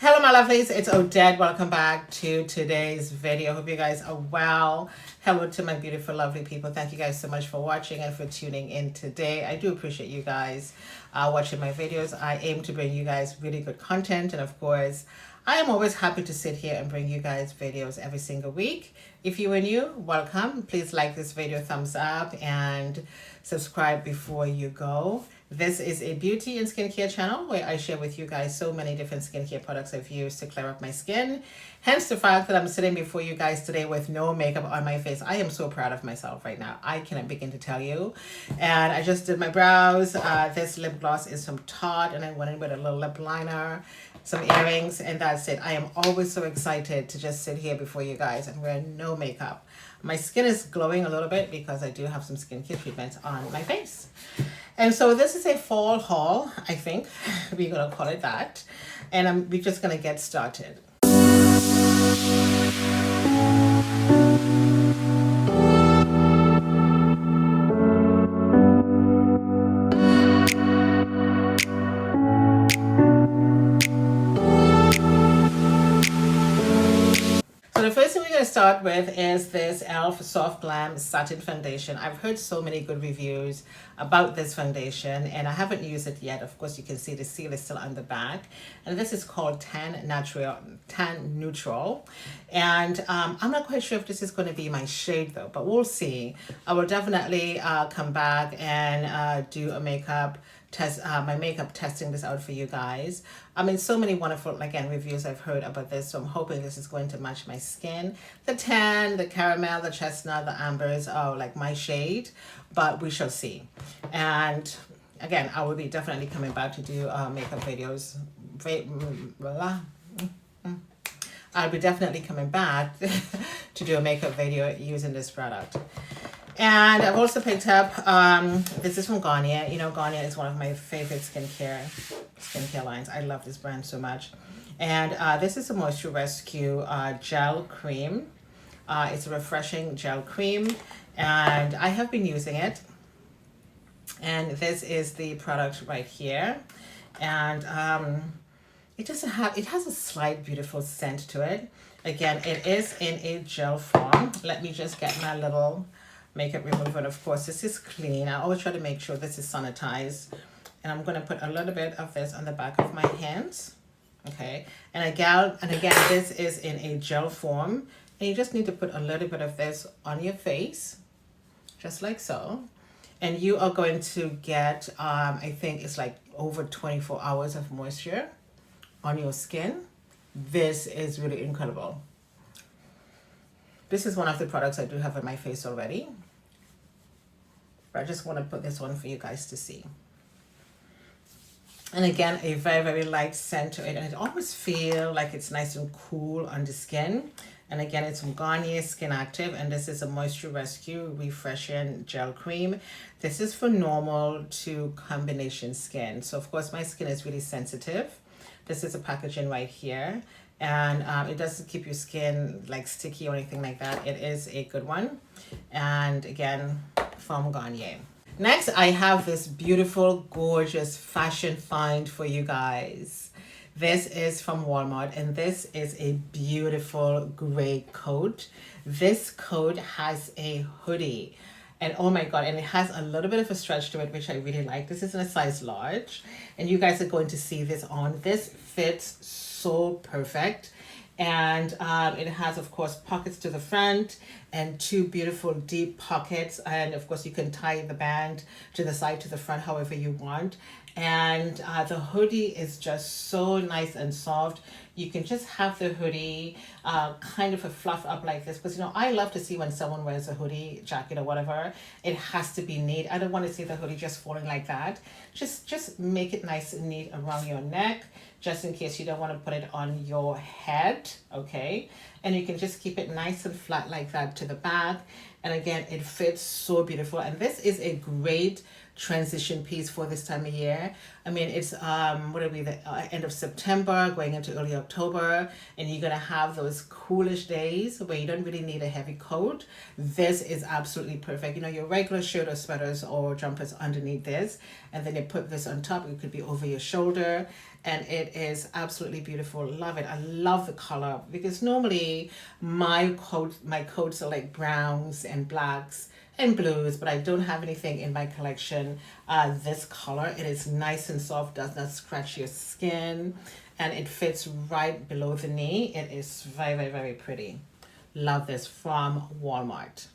Hello my lovelies, it's Odette. Welcome back to today's video. Hope you guys are well. Hello to my beautiful lovely people. Thank you guys so much for watching and for tuning in today. I do appreciate you guys watching my videos. I aim to bring you guys really good content, and of course I am always happy to sit here and bring you guys videos every single week. If you are new, welcome. Please like this video, thumbs up, and subscribe before you go. This is a beauty and skincare channel where I share with you guys so many different skincare products I've used to clear up my skin. Hence the fact that I'm sitting before you guys today with no makeup on my face. I am so proud of myself right now. I cannot begin to tell you. And I just did my brows. This lip gloss is from Tarte, and I went in with a little lip liner, some earrings, and that's it. I am always so excited to just sit here before you guys and wear no makeup. My skin is glowing a little bit because I do have some skincare treatments on my face. And so this is a fall haul, I think we're gonna call it that. And we're just gonna get started. So the first thing we're going to start with is this e.l.f. Soft Glam Satin Foundation. I've heard so many good reviews about this foundation and I haven't used it yet. Of course, you can see the seal is still on the back. And this is called Tan Neutral. And I'm not quite sure if this is going to be my shade though, but we'll see. I will definitely come back and do a makeup test, my makeup testing this out for you guys. I mean, so many wonderful, again, reviews I've heard about this, so I'm hoping this is going to match my skin. The tan, the caramel, the chestnut, the ambers are like my shade, but we shall see. And again, I will be definitely coming back to do makeup videos. I'll be definitely coming back to do a makeup video using this product. And I've also picked up, this is from Garnier. You know, Garnier is one of my favorite skincare lines. I love this brand so much. And this is a Moisture Rescue gel cream. It's a refreshing gel cream. And I have been using it. And this is the product right here. And it has a slight beautiful scent to it. Again, it is in a gel form. Let me just get my little makeup remover, and of course this is clean. I always try to make sure this is sanitized, and I'm going to put a little bit of this on the back of my hands. Okay, and again this is in a gel form, and you just need to put a little bit of this on your face, just like so, and you are going to get I think it's like over 24 hours of moisture on your skin. This is really incredible. This is one of the products I do have on my face already. But I just want to put this one for you guys to see. And again, a very, very light scent to it. And it always feels like it's nice and cool on the skin. And again, it's from Garnier Skin Active. And this is a Moisture Rescue Refreshing Gel Cream. This is for normal to combination skin. So of course, my skin is really sensitive. This is a packaging right here. And it doesn't keep your skin like sticky or anything like that. It is a good one. And again, from Garnier. Next, I have this beautiful, gorgeous fashion find for you guys. This is from Walmart, and this is a beautiful gray coat. This coat has a hoodie. And oh my God, and it has a little bit of a stretch to it, which I really like. This is in a size large, and you guys are going to see this on. This fits so perfect. And it has, of course, pockets to the front and two beautiful deep pockets. And of course, you can tie the band to the side, to the front, however you want. And the hoodie is just so nice and soft. You can just have the hoodie kind of a fluff up like this, because you know I love to see when someone wears a hoodie jacket or whatever. It has to be neat. I don't want to see the hoodie just falling like that. Just make it nice and neat around your neck, just in case you don't want to put it on your head. Okay, and you can just keep it nice and flat like that to the back. And again, it fits so beautiful. And this is a great transition piece for this time of year. I mean, it's what are we, the end of September going into early October, and you're gonna have those coolish days where you don't really need a heavy coat. This is absolutely perfect. You know, your regular shirt or sweaters or jumpers underneath this, and then you put this on top. It could be over your shoulder, and it is absolutely beautiful. Love it. I love the color because normally my coats are like browns and blacks and blues, but I don't have anything in my collection this color. It is nice and soft, does not scratch your skin, and it fits right below the knee. It is very, very, very pretty. Love this from Walmart.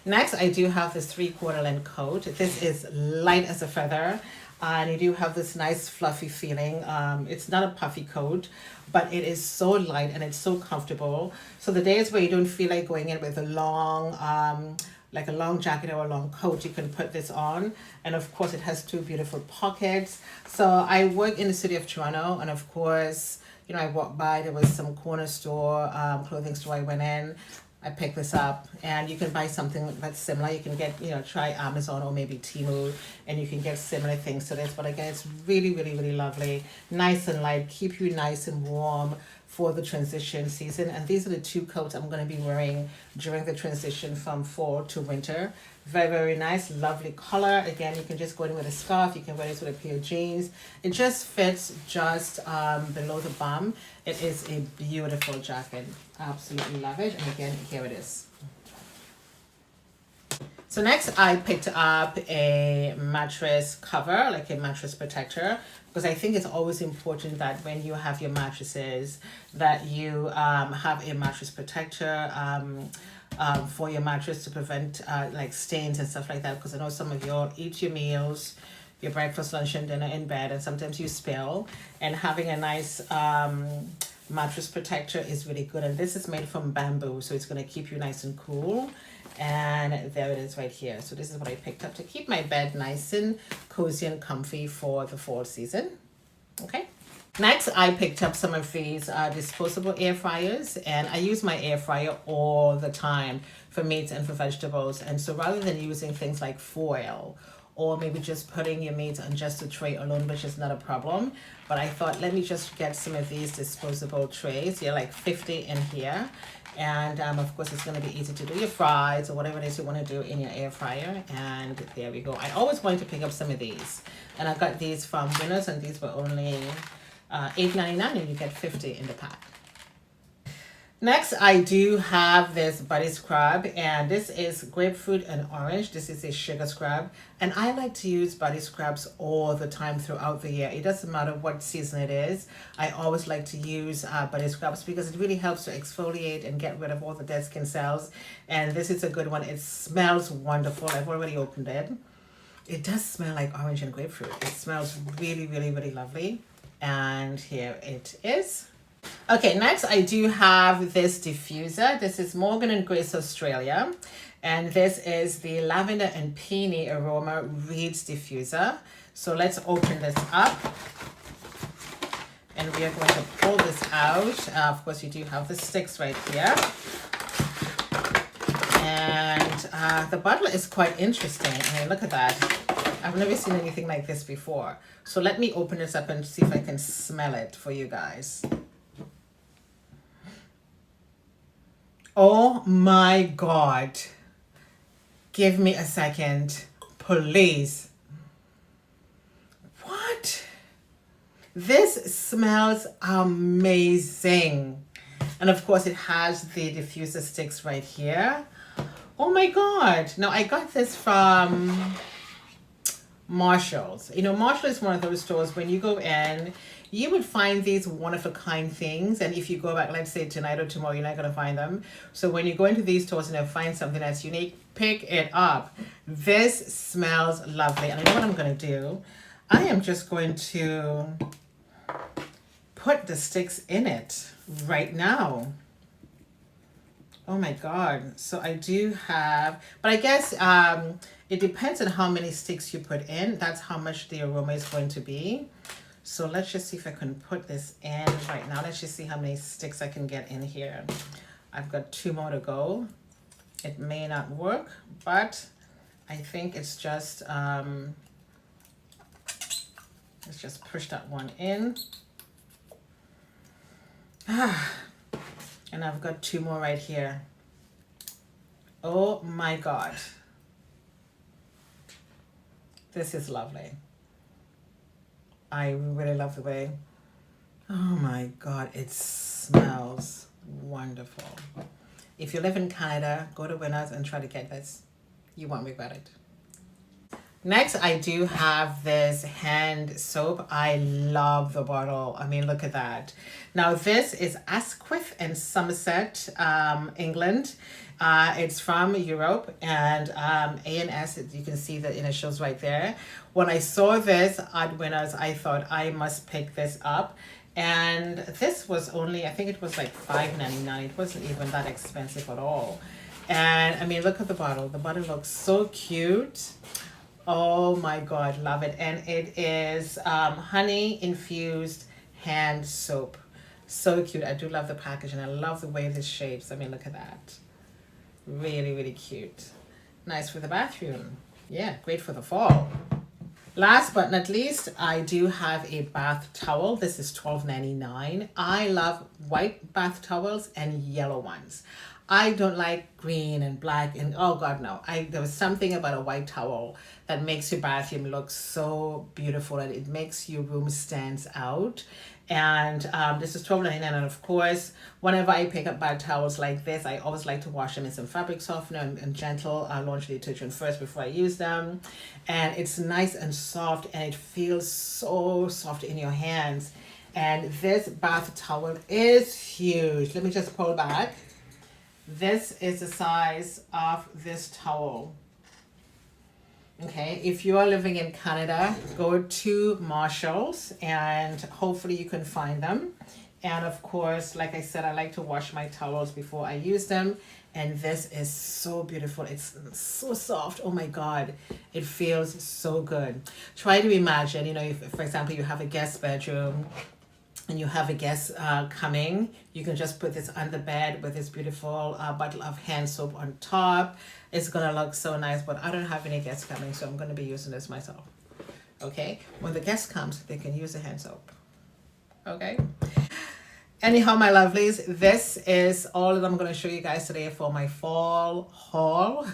Next, I do have this 3/4 length coat. This is light as a feather, and you do have this nice fluffy feeling. It's not a puffy coat, but it is so light and it's so comfortable. So the days where you don't feel like going in with a long, like a long jacket or a long coat, you can put this on. And of course, it has two beautiful pockets. So I work in the city of Toronto, and of course, you know, I walked by, there was some corner store, clothing store I went in. I picked this up, and you can buy something that's similar. You can get, you know, try Amazon or maybe Temu, and you can get similar things to this. But again, it's really, really, really lovely. Nice and light, keep you nice and warm for the transition season. And these are the two coats I'm going to be wearing during the transition from fall to winter. Very, very nice, lovely color. Again, you can just go in with a scarf. You can wear this with a pair of jeans. It just fits just below the bum. It is a beautiful jacket. Absolutely love it. And again, here it is. So next I picked up a mattress cover, like a mattress protector, because I think it's always important that when you have your mattresses that you have a mattress protector for your mattress to prevent like stains and stuff like that, because I know some of you all eat your meals, your breakfast, lunch, and dinner in bed, and sometimes you spill, and having a nice mattress protector is really good. And this is made from bamboo, so it's going to keep you nice and cool. And there it is right here. So this is what I picked up to keep my bed nice and cozy and comfy for the fall season. Okay. Next, I picked up some of these disposable air fryers, and I use my air fryer all the time for meats and for vegetables. And so rather than using things like foil, or maybe just putting your meat on just a tray alone, which is not a problem, but I thought, let me just get some of these disposable trays. They're like 50 in here. And of course, it's going to be easy to do your fries or whatever it is you want to do in your air fryer. And there we go. I always wanted to pick up some of these, and I got these from Winners, and these were only $8.99, and you get 50 in the pack. Next, I do have this body scrub, and this is grapefruit and orange. This is a sugar scrub, and I like to use body scrubs all the time throughout the year. It doesn't matter what season it is. I always like to use body scrubs because it really helps to exfoliate and get rid of all the dead skin cells. And this is a good one. It smells wonderful. I've already opened it. It does smell like orange and grapefruit. It smells really, really, really lovely. And here it is. Okay, next I do have this diffuser. This is Morgan & Grace Australia, and this is the Lavender and Peony Aroma Reeds Diffuser. So let's open this up, and we are going to pull this out. Of course, you do have the sticks right here, and the bottle is quite interesting. I mean, look at that. I've never seen anything like this before. So let me open this up and see if I can smell it for you guys. Oh my God. Give me a second, please. What? This smells amazing. And of course it has the diffuser sticks right here. Oh my God. Now I got this from Marshall's. You know, Marshall is one of those stores when you go in, you would find these one-of-a-kind things, and if you go back, let's say tonight or tomorrow, you're not going to find them. So when you go into these stores and you find something that's unique, pick it up. This smells lovely, and I know what I'm going to do. I am just going to put the sticks in it right now. Oh my God. So I do have, but I guess it depends on how many sticks you put in. That's how much the aroma is going to be. So let's just see if I can put this in right now. Let's just see how many sticks I can get in here. I've got 2 more to go. It may not work, but I think it's just, let's just push that one in. And I've got 2 more right here. Oh my God. This is lovely. I really love the way Oh my God, it smells wonderful. If you live in Canada, go to Winners and try to get this. You won't regret it. Next, I do have this hand soap. I love the bottle. I mean, look at that. Now, this is Asquith in Somerset, England. It's from Europe, and A&S, you can see the initials right there. When I saw this at Winners, I thought I must pick this up. And this was only, I think it was like $5.99. It wasn't even that expensive at all. And I mean, look at the bottle. The bottle looks so cute. Oh my God, love it. And it is honey infused hand soap. So cute. I do love the package and I love the way this shapes. I mean, look at that. Really, really cute. Nice for the bathroom. Yeah, great for the fall. Last but not least, I do have a bath towel. This is $12.99. I love white bath towels and yellow ones. I don't like green and black and oh God, no. There was something about a white towel that makes your bathroom look so beautiful and it makes your room stands out. And this is $12.99, and of course, whenever I pick up bath towels like this, I always like to wash them in some fabric softener and gentle laundry detergent first before I use them. And it's nice and soft and it feels so soft in your hands. And this bath towel is huge. Let me just pull back. This is the size of this towel. Okay, if you are living in Canada, go to Marshalls and hopefully you can find them. And of course, like I said, I like to wash my towels before I use them. And this is so beautiful. It's so soft. Oh my God, it feels so good. Try to imagine, you know, if, for example, you have a guest bedroom and you have a guest coming, you can just put this on the bed with this beautiful bottle of hand soap on top. It's gonna look so nice, but I don't have any guests coming, so I'm gonna be using this myself. Okay, when the guest comes, they can use the hand soap. Okay. Anyhow, my lovelies, this is all that I'm going to show you guys today for my fall haul.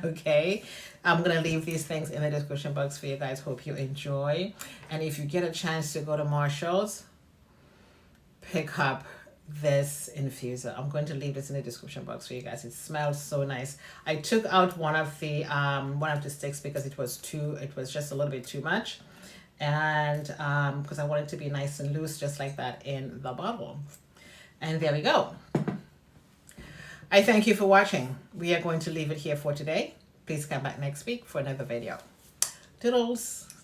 Okay, I'm going to leave these things in the description box for you guys. Hope you enjoy. And if you get a chance to go to Marshall's, pick up this infuser. I'm going to leave this in the description box for you guys. It smells so nice. I took out one of the sticks because it was just a little bit too much. And because I want it to be nice and loose just like that in the bottle. And there we go. I thank you for watching. We are going to leave it here for today. Please come back next week for another video. Toodles.